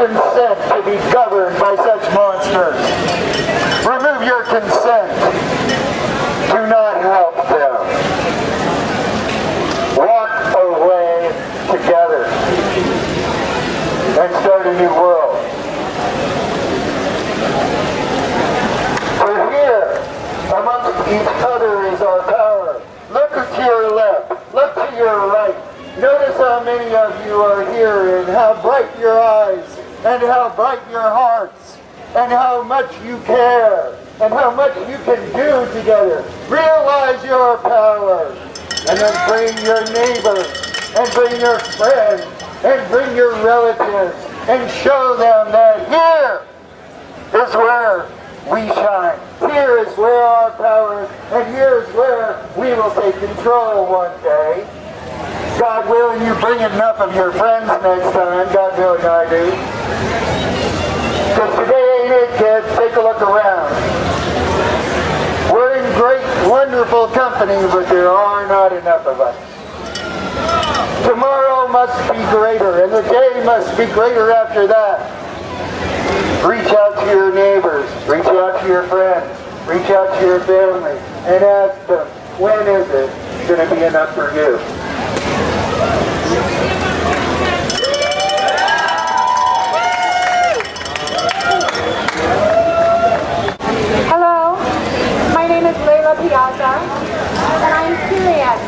consent to be governed by such monsters. Remove your consent. Do not help them. Walk away together and start a new world. For here, amongst each other is our power. Look to your left, look to your right. Notice how many of you are here and how bright your eyes and how bright your hearts and how much you care and how much you can do together. Realize your power and then bring your neighbors and bring your friends and bring your relatives and show them that here is where we shine. Here is where our power is, and here is where we will take control one day. God willing, you bring enough of your friends next time. God willing, I do. Because today ain't it, kids. Take a look around. We're in great, wonderful company, but there are not enough of us. Tomorrow must be greater, and the day must be greater after that. Reach out to your neighbors, reach out to your friends, reach out to your family, and ask them, when is it going to be enough for you? Hello, my name is Leila Piazza, and I'm Syrian.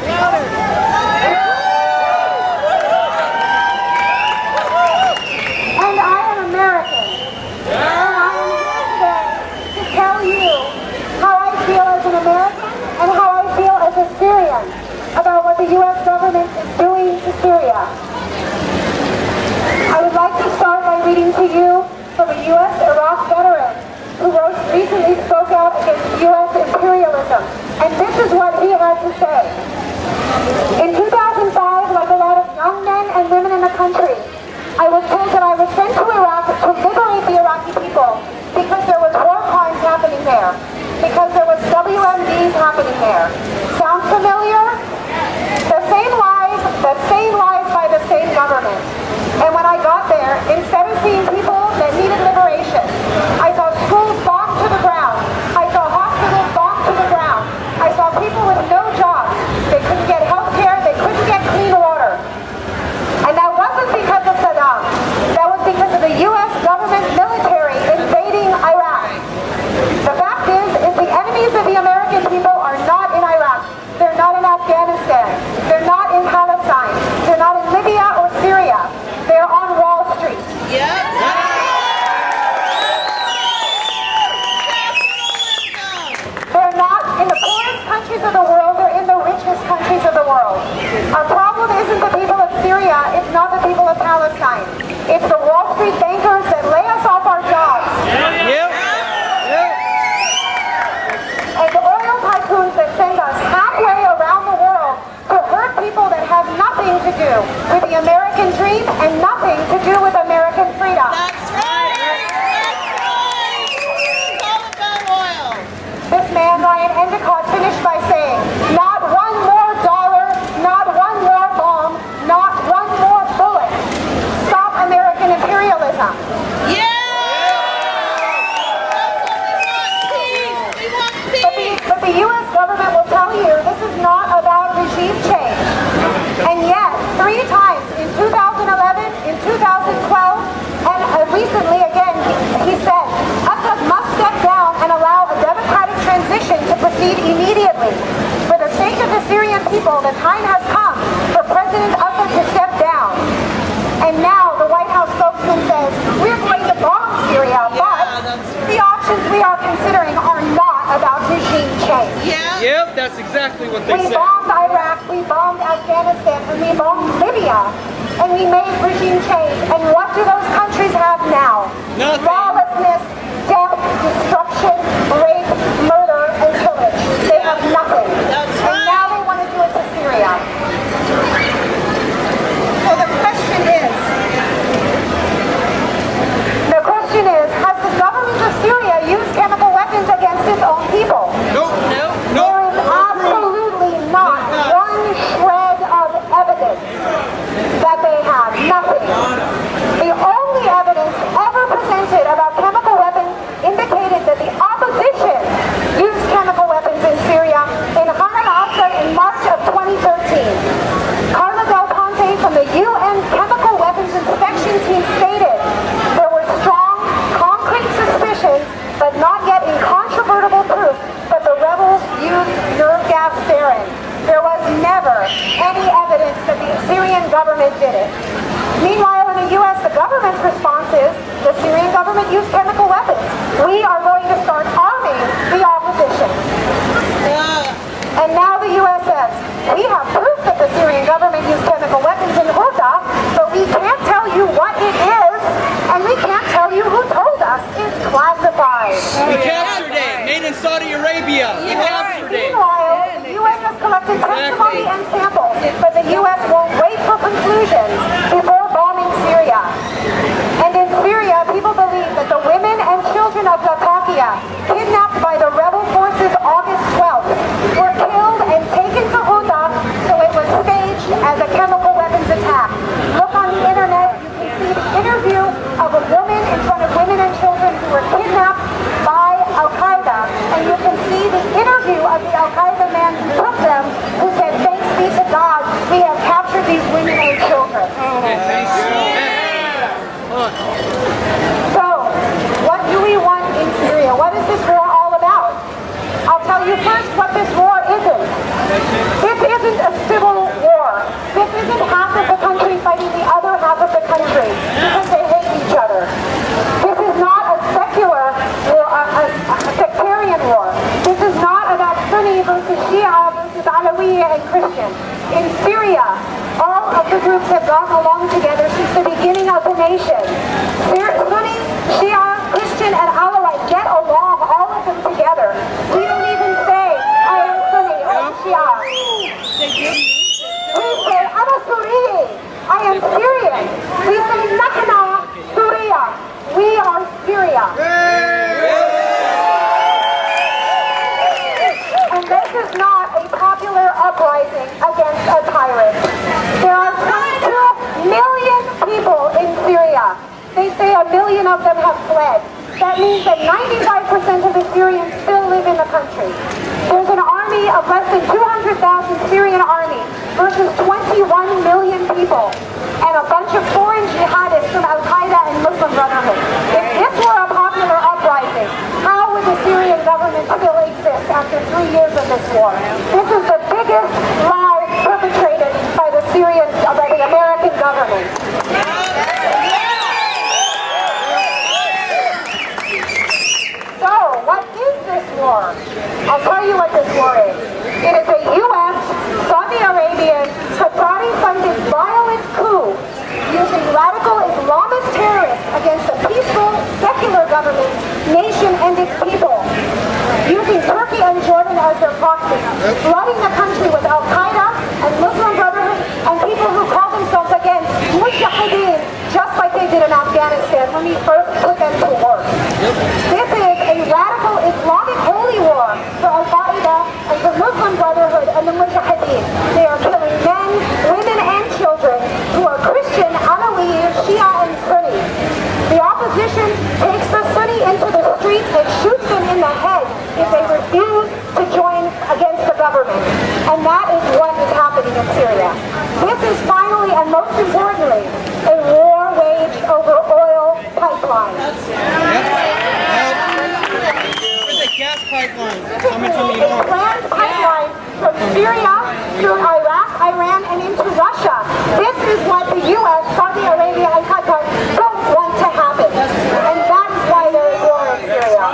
And I am American. And I am here today to tell you how I feel as an American and how I feel as a Syrian about what the U.S. government is doing to Syria. I would like to start by reading to you from a U.S. Iraq veteran who recently spoke out against U.S. imperialism. And this is what he had to say. In 2005, like a lot of young men and women in the country, I was told that I was sent to Iraq to liberate the Iraqi people because there was war crimes happening there, because there was WMDs happening there. Sound familiar? The same lies by the same government. And when I got there, instead of seeing people that needed liberation, I saw schools bombed to the ground. I saw hospitals bombed to the ground. I saw people with no jobs. They couldn't get health care. They couldn't get clean water. And that wasn't because of Saddam. That was because of the U.S. government military invading Iraq. The fact is the enemies of the American people are not in Iraq. They're not in Afghanistan. They're not in Palestine. They're not in Libya or Syria. They're on Wall Street. Yep. They're not in the poorest countries of the world. They're in the richest countries of the world. Our problem isn't the people of Syria. It's not the people of Palestine. It's the Wall Street bankers that lay us off our jobs. Yep. And the oil tycoons that send us halfway around the world to hurt people that have nothing to do with the American dream and nothing to do with American freedom. That's right. That's right. It's all about oil. This man, Ryan Endicott, finished by saying, not one more dollar, not one more bomb, not one more bullet. Stop American imperialism. Yeah. But the U.S. government will tell you this is not about regime change. And yet, 3 times, in 2011, in 2012, and recently again, he said, Assad must step down and allow a democratic transition to proceed immediately. For the sake of the Syrian people, the time has come for President Assad to step down. And now the White House spokesman says, we're going to bomb Syria, but the options we are considering are not about regime change. Yeah. Yep, that's exactly what they We said. bombed Iraq, we bombed Afghanistan, and we bombed Libya, and we made regime change. And what do those countries have now? Nothing. Lawlessness, death, destruction, rape, murder, and pillage. They have nothing. That's And right. now they want to do it to Syria. So the question is, has the government of Syria used chemical weapons against its own people? Nope. There is absolutely not one shred of evidence that they have. Nothing. The only evidence supplies. We captured it. Made in Saudi Arabia. We captured it. Meanwhile, the U.S. has collected testimony and samples, but the U.S. won't wait for conclusions before bombing Syria. And in Syria, people believe that the women and children of Latakia, kidnapped by the rebel forces August 12th, were killed and taken to Ghouta, so it was staged as a chemical weapons attack. Look on the internet, you can see the interview of a woman in front of women and children who were kidnapped by Al-Qaeda, and you can see the interview of the Al-Qaeda man who took them, who said, "Thanks be to God, we have captured these women and children." So, what do we want in Syria? What is this war all about? I'll tell you first what this war isn't. This isn't a civil war. This isn't half of the country fighting the other half of the country because they hate each other. This is not a secular war, a sectarian war. This is not about Sunni versus Shia versus Alawi and Christian. In Syria, all of the groups have gotten along together since the beginning of the nation. Sunni, Shia, Christian, and Alawite get along, all of them together. We don't even say, "I am Sunni" or Shia. We say, "I'm a Suri." I am Syrian. We say, "Nahna Syria." We are Syria. And this is not a popular uprising against a tyrant. There are 22 million people in Syria. They say 1 million of them have fled. That means that 95% of the Syrians still live in the country. There's an army of less than 200,000 Syrian army versus 21 million people and a bunch of foreign jihadists from Al-Qaeda and Muslim Brotherhood. If this were a popular uprising, how would the Syrian government still exist after 3 years of this war? This is the biggest lie perpetrated by the American government. So, what is this war? I'll tell you what this war is. It is a U.S., Saudi Arabian, Qatari-funded violent coup using radical Islamist terrorists against a peaceful, secular government, nation, and its people. Using Turkey and Jordan as their proxies, flooding the country with Al-Qaeda and Muslim Brotherhood and people who call themselves, again, mujahideen, just like they did in Afghanistan when we first put them to work. This is a radical Islamic holy war for Al-Qaeda and the Muslim Brotherhood and the mujahideen. They are killing men, women, and children who are Christian, Alawi, Shia, and Sunni. The opposition takes the Sunni into the streets and shoots them in the head if they refuse to join against the government. And that is what is happening in Syria. This is finally, and most importantly, a war waged over oil pipelines. Where's the gas pipeline coming from A planned pipeline from Syria through Iraq, Iran, and into Russia. This is what the U.S., Saudi Arabia, and Qatar don't want to happen. And that is why there is war in Syria.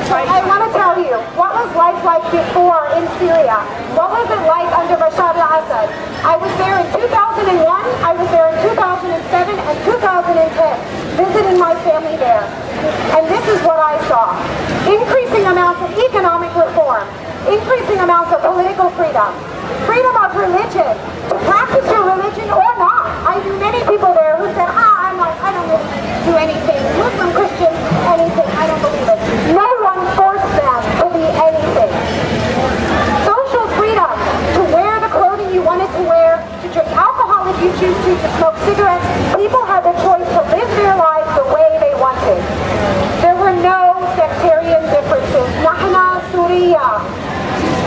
So I want to tell you, what was life like before in Syria? What was it like under Bashar al-Assad? I was there in 2001, I was there in 2007, and 2010, visiting my family there. And this is what I saw. Increasing amounts of economic reform, increasing amounts of political freedom, freedom of religion, to practice your religion or not. I knew many people there who said, I don't really do anything, Muslim, Christian, anything, I don't believe it. No one forced them to be anything. Social freedom, to wear the clothing you wanted to wear, to drink alcohol if you choose to smoke cigarettes. People had the choice to live their lives the way they wanted. There were no sectarian differences. Nahna Syria.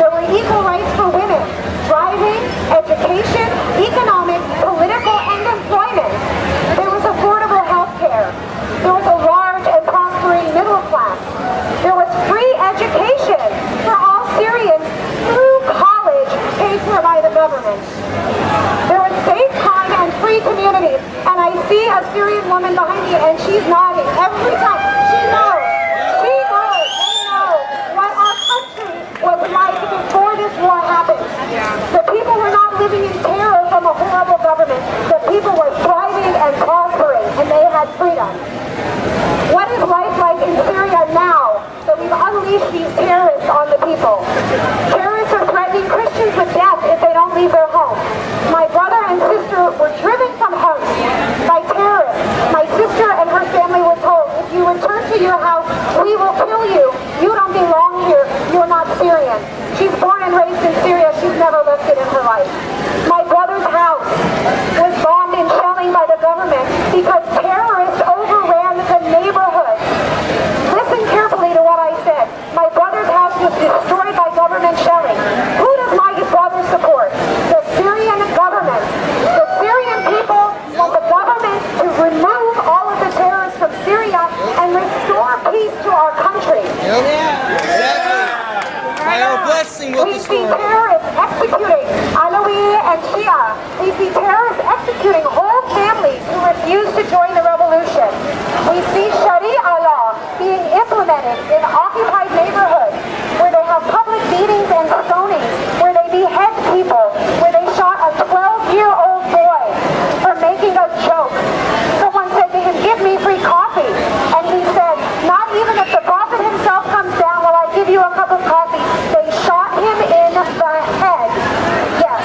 There were equal rights for women, driving, education, economic, political, and employment. There was affordable health care. There was a large and prospering middle class. There was free education for all Syrians through college paid for by the government. There was safe, calm, and free communities. And I see a Syrian woman behind me, and she's nodding every time. She knows. She knows. They know what our country was like before this war happened. The people were not living in terror from a horrible government. The people were thriving and prospering, and they had freedom. What is life like We will kill you. You don't belong here. You're not Syrian. She's born and raised in Syria. She's never lived it in her life. My brother's house was bombed and shelling by the government because terrorists overran the neighborhood. Listen carefully to what I said. My brother's house was destroyed by government shelling. Who does my brother support? The Syrian government. The Syrian people want the government to remove all of the terrorists from Syria and restore peace to our country. Exactly. By our blessing will We the see story. terrorists executing Alawi and Shia. We see terrorists executing whole families who refuse to join the revolution. We see Sharia law being implemented in occupied neighborhoods where they have public beatings and stonings, where they behead people, where they shot a 12-year-old boy for making a joke. Someone said to him, "Give me free coffee." And he said, "Not even if the prophet himself comes down will I give you a cup of coffee." They shot him in the head. Yes.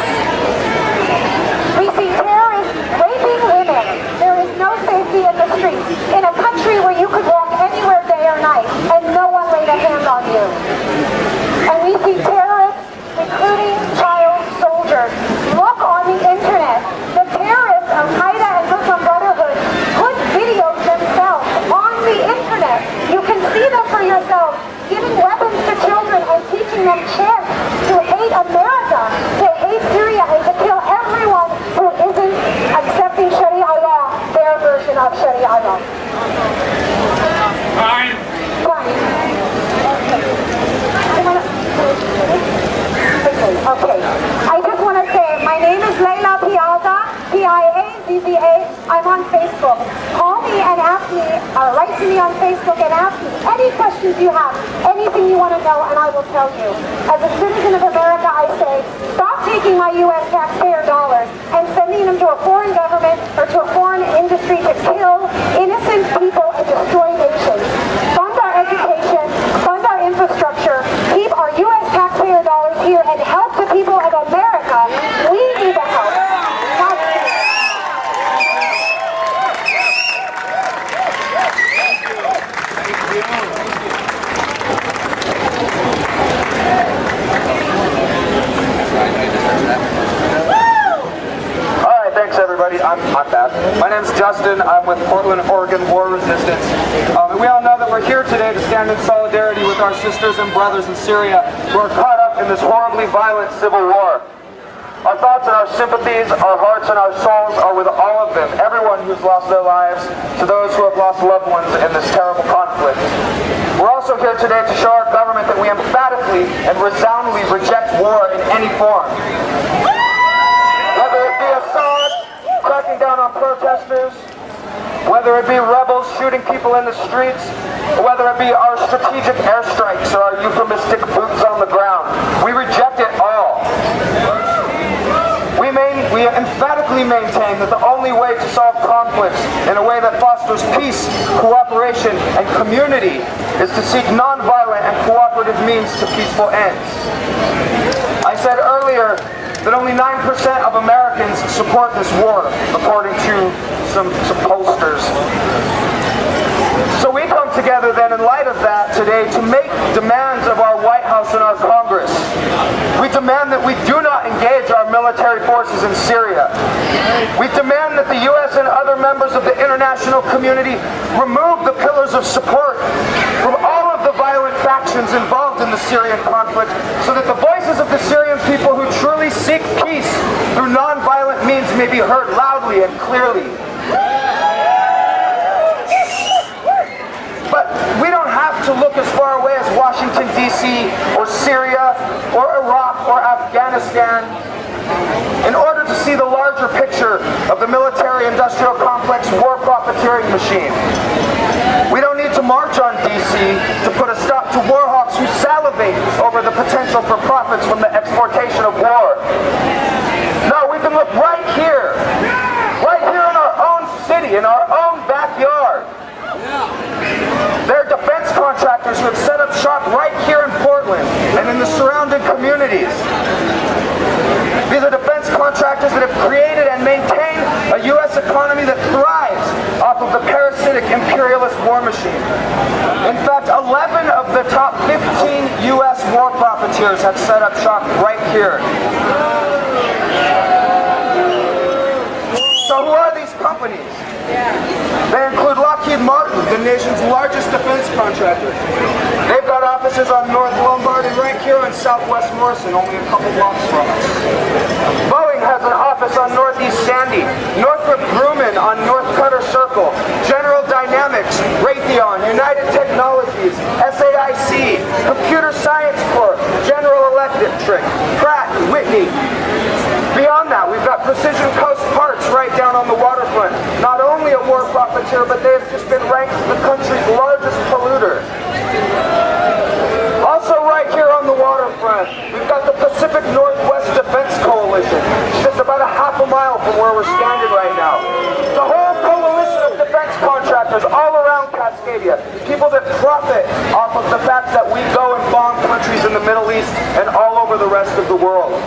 We see terrorists raping women. There is no safety in the streets. In a country where you could walk anywhere day or night and no one laid a hand on you. And we see terrorists recruiting child soldiers. Look on the internet. The terrorists of Al-Qaeda and Muslim Brotherhood put videos themselves on the internet. You can see them for yourselves, giving weapons to children and teaching them chants to hate America, to hate Syria, and to kill everyone who isn't accepting Sharia law, their version of Sharia law. Fine. Okay. I just want to say, my name is Leila Piazza, Piazza. I'm on Facebook. Call me and ask me, write to me on Facebook and ask me any questions you have, anything you want to know, and I will tell you. As a citizen of America, I say, stop taking my U.S. taxpayer dollars and sending them to a foreign government or to a foreign industry to kill innocent people and destroy nations. Fund our education, fund our infrastructure, keep our U.S. taxpayer dollars here, and help the people of America. We need the help. Alright, thanks everybody. I'm back. My name's Justin. I'm with Portland, Oregon War Resistance. And we all know that we're here today to stand in solidarity with our sisters and brothers in Syria who are caught up in this horribly violent civil war. Our thoughts and our sympathies, our hearts and our souls are with all of them, everyone who's lost their lives, to those who have lost loved ones in this terrible conflict. We're also here today to show our government that we emphatically and resoundingly reject war in any form. Whether it be Assad cracking down on protesters, whether it be rebels shooting people in the streets, or whether it be our strategic airstrikes or our euphemistic boots on the ground, we reject it all. We emphatically maintain that the only way to solve conflicts in a way that fosters peace, cooperation, and community is to seek nonviolent and cooperative means to peaceful ends. I said earlier that only 9% of Americans support this war, according to some pollsters. So we come together then in light of that today to make demands of our White House and our Congress. We demand that we do not engage our military forces in Syria. We demand that the U.S. and other members of the international community remove the pillars of support from all of the violent factions involved in the Syrian conflict so that the voices of the Syrian people who truly seek peace through nonviolent means may be heard loudly and clearly. But we don't have to look as far away as Washington, D.C., or Syria, or Iraq, or Afghanistan in order to see the larger picture of the military-industrial complex war profiteering machine. We don't need to march on D.C. to put a stop to war hawks who salivate over the potential for profits from the exportation of war. No, we can look right here in our own city, in our own backyard. There are defense contractors who have set up shop right here in Portland and in the surrounding communities. These are defense contractors that have created and maintained a U.S. economy that thrives off of the parasitic imperialist war machine. In fact, 11 top 15 U.S. war profiteers have set up shop right here. So who are these companies? They include Lockheed Martin, the nation's largest defense contractor. They've got offices on North Lombard and right here on Southwest Morrison, only a couple blocks from us. Boeing has an office on Northeast Sandy, Northrop Grumman on North Cutter Circle, General Dynamics, Raytheon, United Technologies, SAIC, Computer Science Corp, General Electric, Pratt, Whitney. Beyond that, we've got Precision Coast Parts right down on the waterfront. Not only a war profiteer, but they have just been ranked the country's largest polluter. Also right here on the waterfront, we've got the Pacific Northwest Defense Coalition, just about a half a mile from where we're standing right now. The whole coalition of defense contractors all around Cascadia, people that profit off of the fact that we go and bomb countries in the Middle East and all over the rest of the world.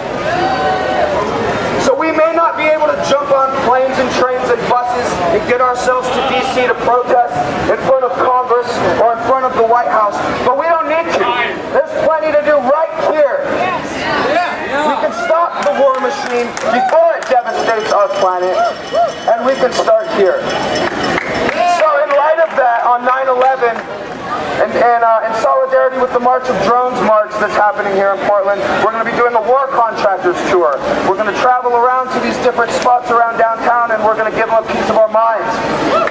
So we may not be able to jump on planes and trains and buses and get ourselves to D.C. to protest in front of Congress or in front of the White House, but we don't need to. There's plenty to do right here. We can stop the war machine before it devastates our planet, and we can start here. So in light of that, on 9/11, and in solidarity with the March of Drones March that's happening here in Portland, we're going to be doing a war contractors tour. We're going to travel around to these different spots around downtown, and we're going to give them a piece of our minds.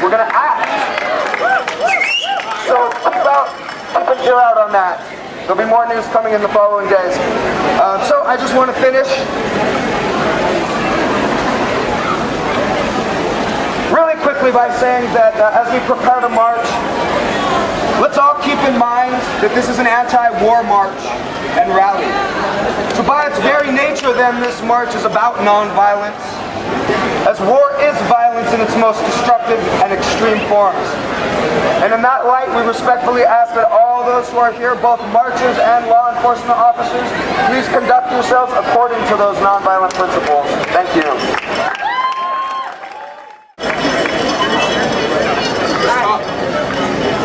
We're going to act. So keep an ear out on that. There'll be more news coming in the following days. So I just want to finish really quickly by saying that as we prepare to march, let's all keep in mind that this is an anti-war march and rally. So by its very nature, then, this march is about nonviolence, as war is violence in its most destructive and extreme forms. And in that light, we respectfully ask that all those who are here, both marchers and law enforcement officers, please conduct yourselves according to those nonviolent principles. Thank you.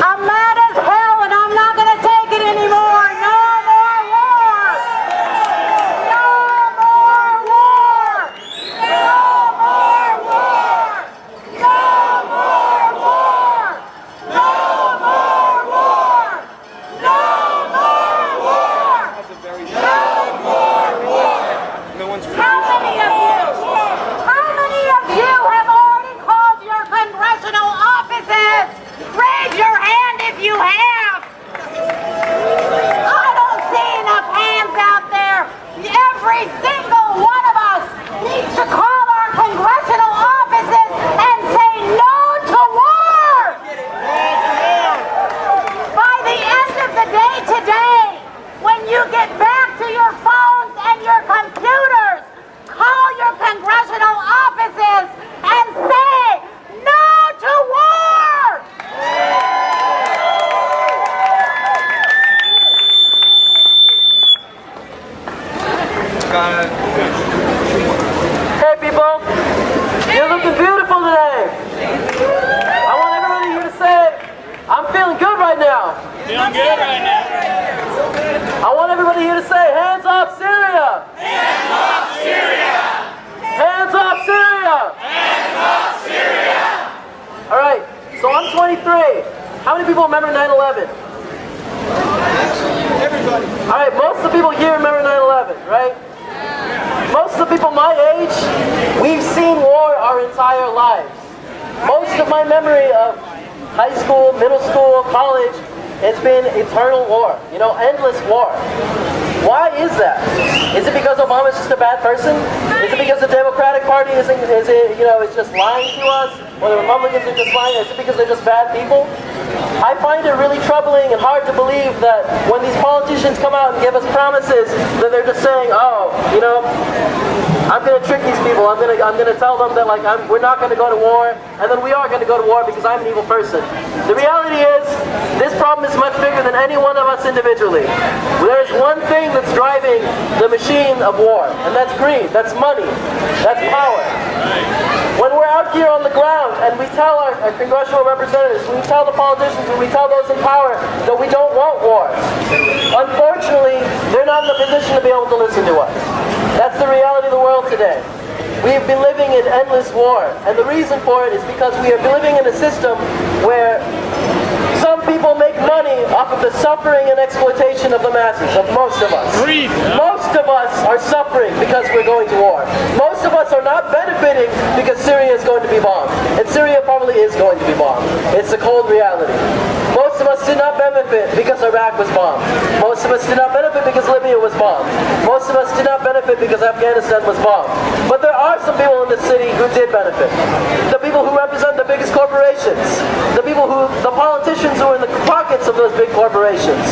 I'm mad as hell and I'm not going to take it anymore. No more war. No more war. No more war. No more war. No more war. No more war. No more war. How many of you have already called your congressional offices? Raise your hand if you have. I don't see enough hands out there. Every single one of us needs to call our congressional offices and say no to war. By the end of the day today, when you get back to your phones and your computers, call your congressional offices and say no to war. Hey people, you're looking beautiful today. I want everybody here to say, I'm feeling good right now. Feeling good right now. I want everybody here to say, hands off Syria. Hands off Syria! Hands off Syria. Hands off Syria! All right, so I'm 23. How many people remember 9/11? Everybody. All right, most of the people here remember 9/11, right? Most of the people my age, we've seen war our entire lives. Most of my memory of high school, middle school, college, it's been eternal war, endless war. Why is that? Is it because Obama's just a bad person? Is it because the Democratic Party is just lying to us? Or the Republicans are just lying? Is it because they're just bad people? I find it really troubling and hard to believe that when these politicians come out and give us promises, that they're just saying, I'm going to trick these people. I'm going to tell them that we're not going to go to war, and then we are going to go to war because I'm an evil person. The reality is, this problem is much bigger than any one of us individually. There's one thing that's driving the machine of war, and that's greed, that's money, that's power. When we're out here on the ground and we tell our congressional representatives, when we tell the politicians, when we tell those in power that we don't want war, to be able to listen to us. That's the reality of the world today. We have been living in endless war, and the reason for it is because we are living in a system where some people make money off of the suffering and exploitation of the masses, of most of us. Most of us are suffering because we're going to war. Most of us are not benefiting because Syria is going to be bombed. And Syria probably is going to be bombed. It's a cold reality. Most of us did not benefit because Iraq was bombed. Most of us did not benefit because Libya was bombed. Most of us did not benefit because Afghanistan was bombed. But there are some people in this city who did benefit. The people who represent the biggest corporations. The politicians who are in the pockets of those big corporations.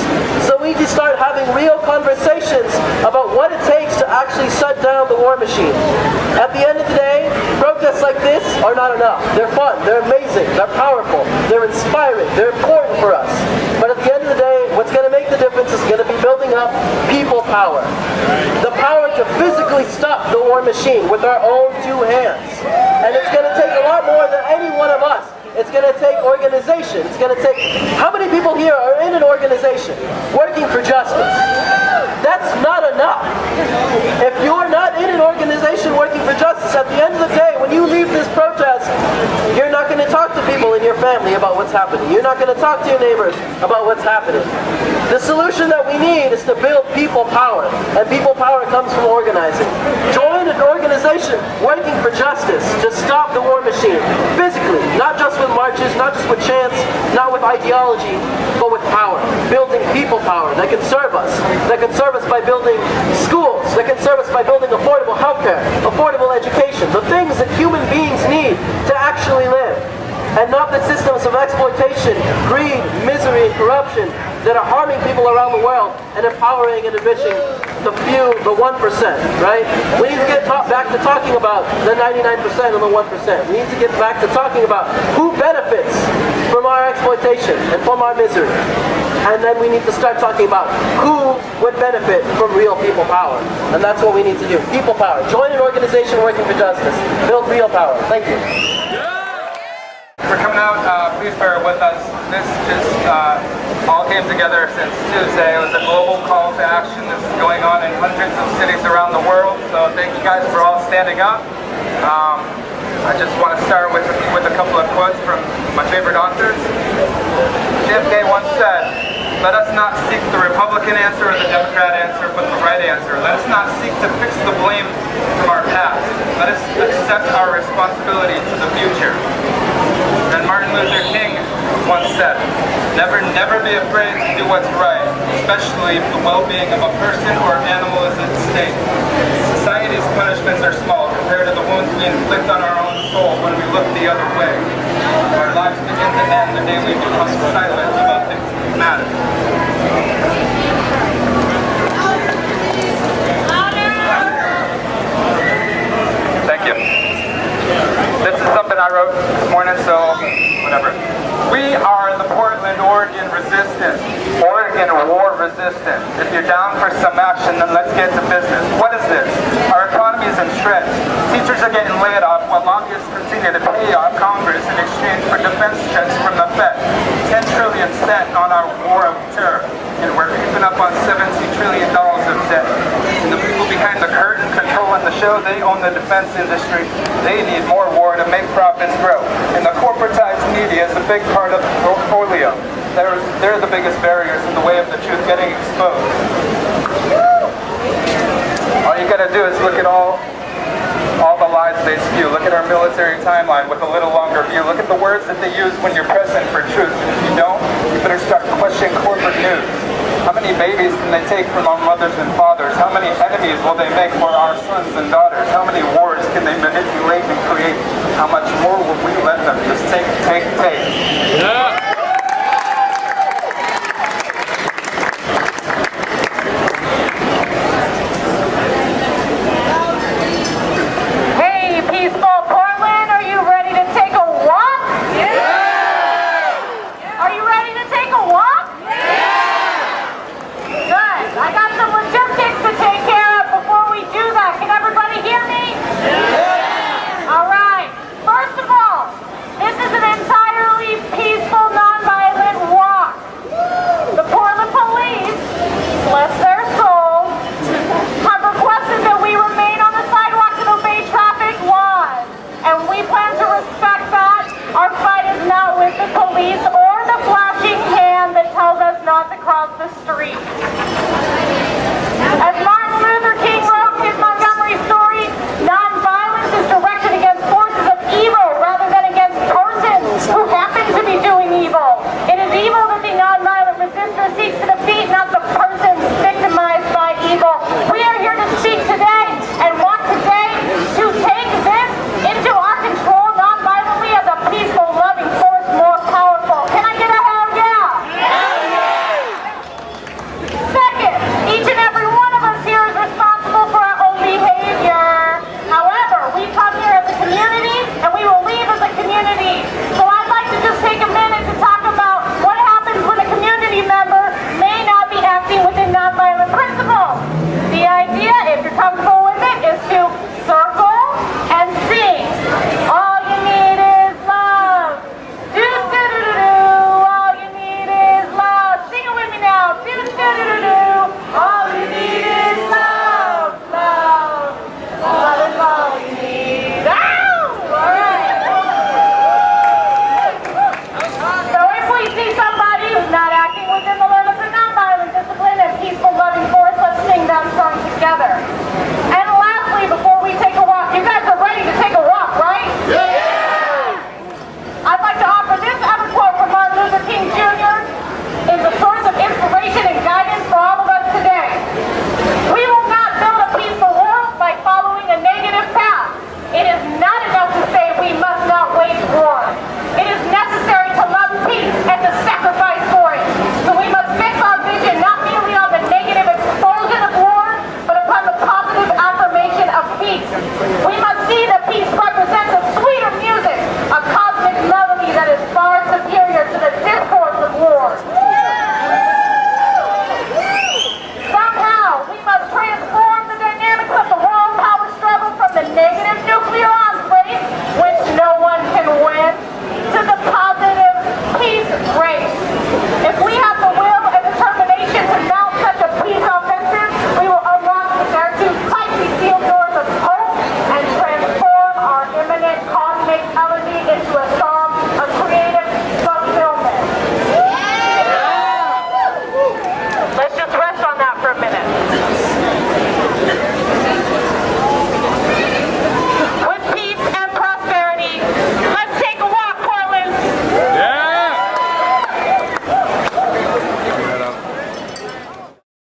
So we need to start having real conversations about what it takes to actually shut down the war machine. At the end of the day, protests like this are not enough. They're fun, they're amazing, they're powerful, they're inspiring, they're important for us. But at the end of the day, what's going to make the difference is going to be building up people power. The power to physically stop the war machine with our own two hands. And it's going to take a lot more than any one of us. It's going to take organization. It's going to take... How many people here are in an organization working for justice? That's not enough. If you're not in an organization working for justice, at the end of the day, when you leave this protest, you're not going to talk to people in your family about what's happening. You're not going to talk to your neighbors about what's happening. The solution that we need is to build people power, and people power comes from organizing. Join an organization working for justice to stop the war machine, physically, not just with marches, not just with chants, not with ideology, but with power. Building people power that can serve us, that can serve us by building schools, that can serve us by building affordable healthcare, affordable education, the things that human beings need to actually live. And not the systems of exploitation, greed, misery, and corruption that are harming people around the world and empowering and enriching the few, the 1%, right? We need to get back to talking about the 99% and the 1%. We need to get back to talking about who benefits from our exploitation and from our misery. And then we need to start talking about who would benefit from real people power. And that's what we need to do. People power. Join an organization working for justice. Build real power. Thank you. For coming out, please bear with us. This just all came together since Tuesday. It was a global call to action. This is going on in hundreds of cities around the world. So thank you guys for all standing up. I just want to start with a couple of quotes from my favorite authors. JFK once said, "Let us not seek the Republican answer or the Democrat answer, but the right answer. Let us not seek to fix the blame from our past. Let us accept our responsibility to the future." And Martin Luther King once said, never be afraid to do what's right, especially if the well-being of a person or animal is at stake. Society's punishments are small compared to the wounds we inflict on our own soul when we look the other way. Our lives begin to end the day we become silent about things that matter. Thank you. This is something I wrote this morning, so whatever. We are the Portland, Oregon resistance. Oregon war resistance. If you're down for some action, then let's get to business. What is this? Our economy is in shreds. Teachers are getting laid off while lobbyists continue to pay off Congress in exchange for defense checks from the Fed. 10 trillion spent on our war of terror. And we're creeping up on $17 trillion of debt. And the people behind the curtain controlling the show, they own the defense industry. They need more war to make profits grow. And the corporatized media is a big part of the portfolio. They're the biggest barriers in the way of the truth getting exposed. All you gotta do is look at all the lies they spew. Look at our military timeline with a little longer view. Look at the words that they use when you're pressing for truth. And if you don't, you better start questioning corporate news. How many babies can they take from our mothers and fathers? How many enemies will they make for our sons and daughters? How many wars can they manipulate and create? How much more will we let them just take? Yeah.